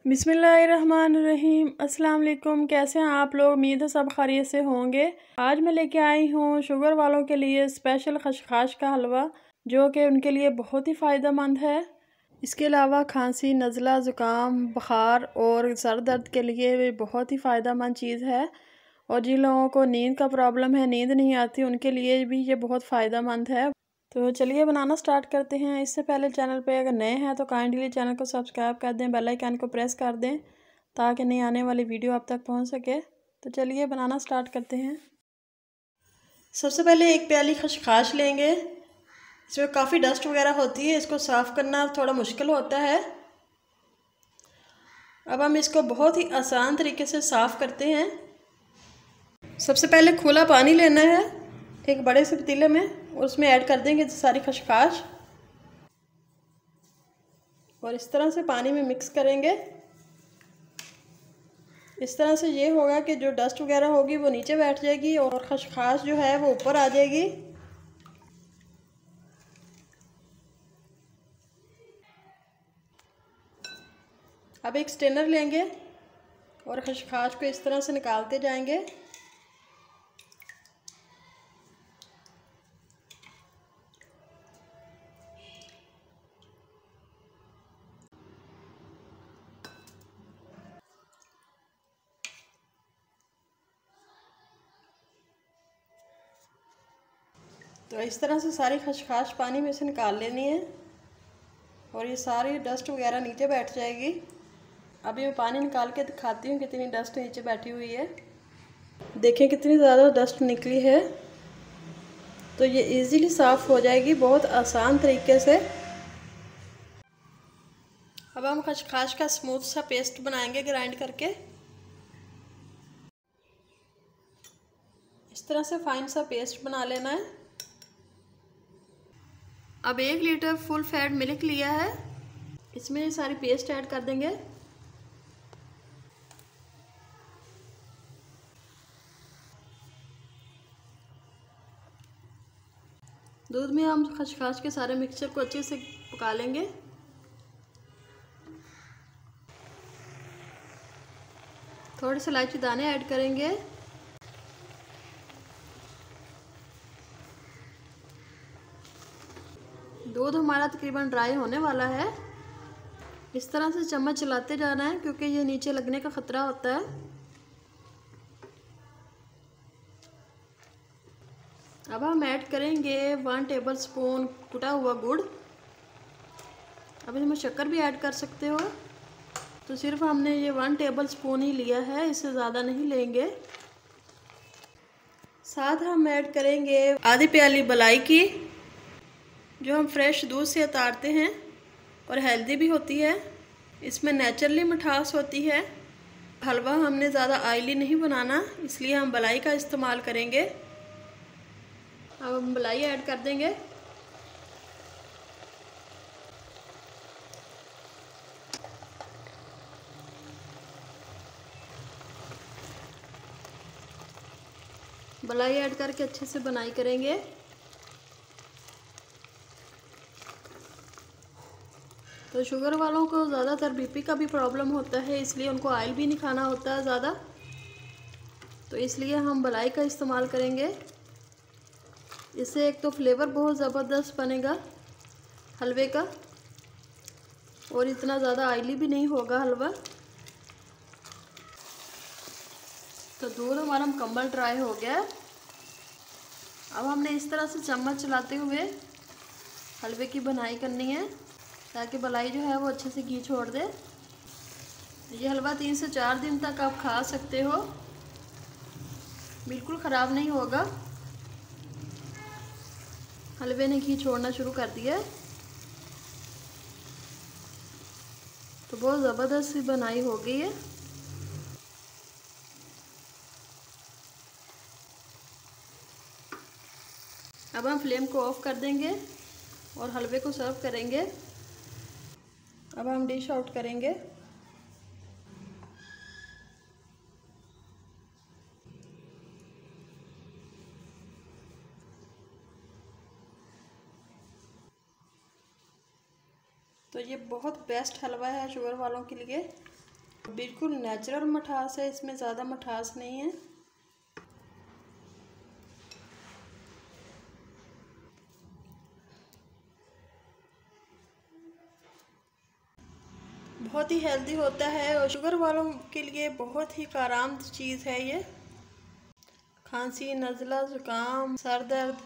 बिस्मिल्लाहिर्रहमानिर्रहीम। अस्सलाम वालेकुम। कैसे हैं आप लोग? उम्मीद है सब खैरियत से होंगे। आज मैं लेके आई हूँ शुगर वालों के लिए स्पेशल खशखाश का हलवा, जो कि उनके लिए बहुत ही फ़ायदेमंद है। इसके अलावा खांसी, नज़ला, ज़ुकाम, बुखार और सर दर्द के लिए भी बहुत ही फ़ायदेमंद चीज़ है। और जिन लोगों को नींद का प्रॉब्लम है, नींद नहीं आती, उनके लिए भी ये बहुत फ़ायदेमंद है। तो चलिए बनाना स्टार्ट करते हैं। इससे पहले चैनल पे अगर नए हैं तो काइंडली चैनल को सब्सक्राइब कर दें, बेल आइकन को प्रेस कर दें ताकि नई आने वाली वीडियो आप तक पहुंच सके। तो चलिए बनाना स्टार्ट करते हैं। सबसे पहले एक प्याली खशखाश लेंगे। इसमें काफ़ी डस्ट वगैरह होती है, इसको साफ़ करना थोड़ा मुश्किल होता है। अब हम इसको बहुत ही आसान तरीके से साफ़ करते हैं। सबसे पहले खुला पानी लेना है एक बड़े से पतीले में, और उसमें ऐड कर देंगे सारी खशखाश और इस तरह से पानी में मिक्स करेंगे। इस तरह से ये होगा कि जो डस्ट वगैरह होगी वो नीचे बैठ जाएगी और खशखाश जो है वो ऊपर आ जाएगी। अब एक स्ट्रेनर लेंगे और खशखाश को इस तरह से निकालते जाएंगे। तो इस तरह से सारी खशखाश पानी में से निकाल लेनी है और ये सारी डस्ट वगैरह नीचे बैठ जाएगी। अभी मैं पानी निकाल के दिखाती हूँ कितनी डस्ट नीचे बैठी हुई है। देखें कितनी ज़्यादा डस्ट निकली है। तो ये इजीली साफ़ हो जाएगी बहुत आसान तरीके से। अब हम खशखाश का स्मूथ सा पेस्ट बनाएंगे ग्राइंड करके। इस तरह से फाइन सा पेस्ट बना लेना है। अब 1 लीटर फुल फैट मिल्क लिया है, इसमें ये सारी पेस्ट ऐड कर देंगे। दूध में हम खशखाश के सारे मिक्सचर को अच्छे से पका लेंगे। थोड़े से इलायची दाने ऐड करेंगे। दूध हमारा तकरीबन ड्राई होने वाला है। इस तरह से चम्मच चलाते जाना है क्योंकि ये नीचे लगने का ख़तरा होता है। अब हम ऐड करेंगे 1 टेबल स्पून कुटा हुआ गुड़। अब इसमें शक्कर भी ऐड कर सकते हो, तो सिर्फ हमने ये 1 टेबल स्पून ही लिया है, इससे ज़्यादा नहीं लेंगे। साथ हम ऐड करेंगे आधी प्याली मलाई की, जो हम फ्रेश दूध से उतारते हैं और हेल्दी भी होती है। इसमें नेचुरली मिठास होती है। हलवा हमने ज़्यादा ऑयली नहीं बनाना, इसलिए हम मलाई का इस्तेमाल करेंगे। अब हम मलाई ऐड कर देंगे। मलाई ऐड करके अच्छे से बनाई करेंगे। तो शुगर वालों को ज़्यादातर बीपी का भी प्रॉब्लम होता है, इसलिए उनको ऑयल भी नहीं खाना होता है ज़्यादा, तो इसलिए हम मलाई का इस्तेमाल करेंगे। इससे एक तो फ्लेवर बहुत ज़बरदस्त बनेगा हलवे का और इतना ज़्यादा ऑयली भी नहीं होगा हलवा। तो दूध हमारा मुकम्मल ड्राई हो गया। अब हमने इस तरह से चम्मच चलाते हुए हलवे की बनाई करनी है ताकि मलाई जो है वो अच्छे से घी छोड़ दे। ये हलवा 3 से 4 दिन तक आप खा सकते हो, बिल्कुल ख़राब नहीं होगा। हलवे ने घी छोड़ना शुरू कर दिया है, तो बहुत ज़बरदस्त सी बनाई हो गई है। अब हम फ्लेम को ऑफ कर देंगे और हलवे को सर्व करेंगे। अब हम डिश आउट करेंगे। तो ये बहुत बेस्ट हलवा है शुगर वालों के लिए। बिल्कुल नेचुरल मिठास है, इसमें ज़्यादा मिठास नहीं है। बहुत ही हेल्दी होता है और शुगर वालों के लिए बहुत ही आरामदेह चीज़ है ये। खांसी, नज़ला, ज़ुकाम, सर दर्द,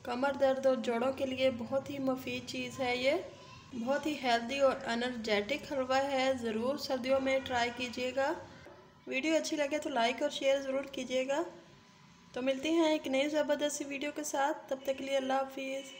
कमर दर्द और जोड़ों के लिए बहुत ही मुफीद चीज़ है ये। बहुत ही हेल्दी और एनर्जेटिक हलवा है, ज़रूर सर्दियों में ट्राई कीजिएगा। वीडियो अच्छी लगे तो लाइक और शेयर ज़रूर कीजिएगा। तो मिलते हैं एक नई ज़बरदस्त वीडियो के साथ, तब तक के लिए अल्लाह हाफिज़।